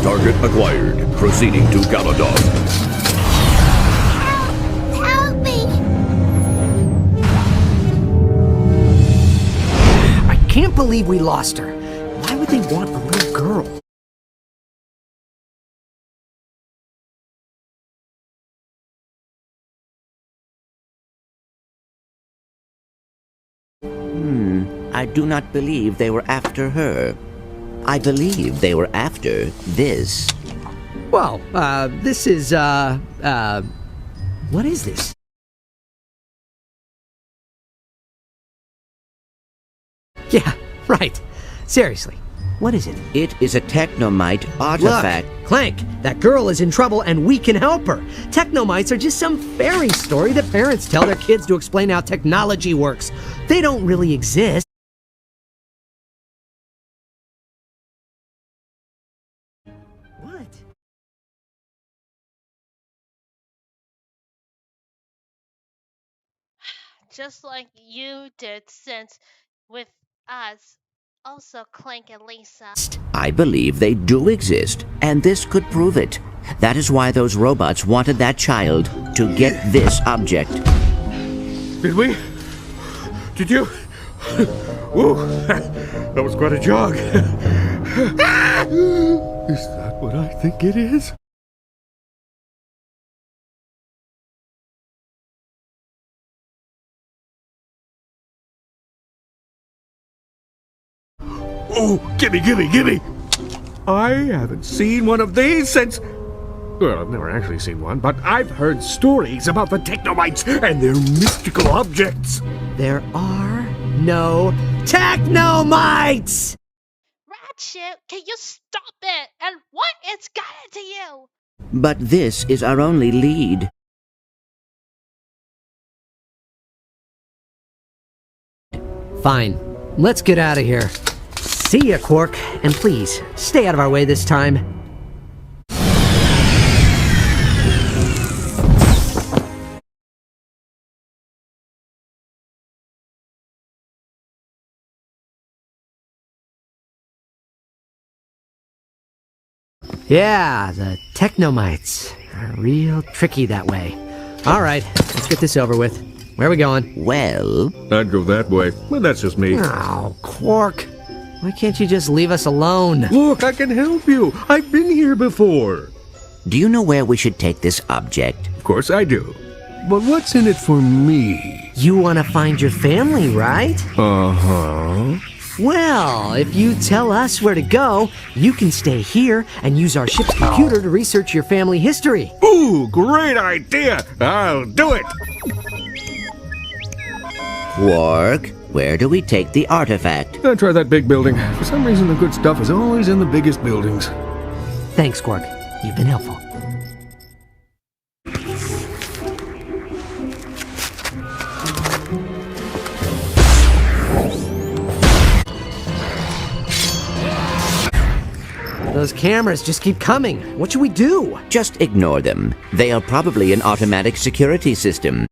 Target acquired. Proceeding to Galadog. Help me! I can't believe we lost her. Why would they want a little girl? I do not believe they were after her. I believe they were after this. Well, this is, what is this? Yeah, right. Seriously, what is it? It is a technomite artifact. Look, Clank, that girl is in trouble and we can help her. Technomites are just some fairy story that parents tell their kids to explain how technology works. They don't really exist. What? Just like you did since with us. Also, Clank and Lisa. I believe they do exist, and this could prove it. That is why those robots wanted that child to get this object. Did we? Did you? Whoa, that was quite a jog. Is that what I think it is? Oh, gimme! I haven't seen one of these since... Well, I've never actually seen one, but I've heard stories about the Technomites and their mystical objects. There are no Technomites! Ratchet, can you stop it? And what it's gotten to you? But this is our only lead. Fine. Let's get out of here. See ya, Quark. And please, stay out of our way this time. Yeah, the Technomites are real tricky that way. All right, let's get this over with. Where are we going? Well, I'd go that way, but that's just me. Oh, Quark. Why can't you just leave us alone? Look, I can help you. I've been here before. do you know where we should take this object? Of course I do. But what's in it for me? You want to find your family, right? Uh-huh. Well, if you tell us where to go, you can stay here and use our ship's computer to research your family history. Ooh, great idea! I'll do it! Quark, where do we take the artifact? Try that big building. For some reason, the good stuff is always in the biggest buildings. Thanks, Quark. You've been helpful. Those cameras just keep coming. What should we do? Just ignore them. They are probably an automatic security system.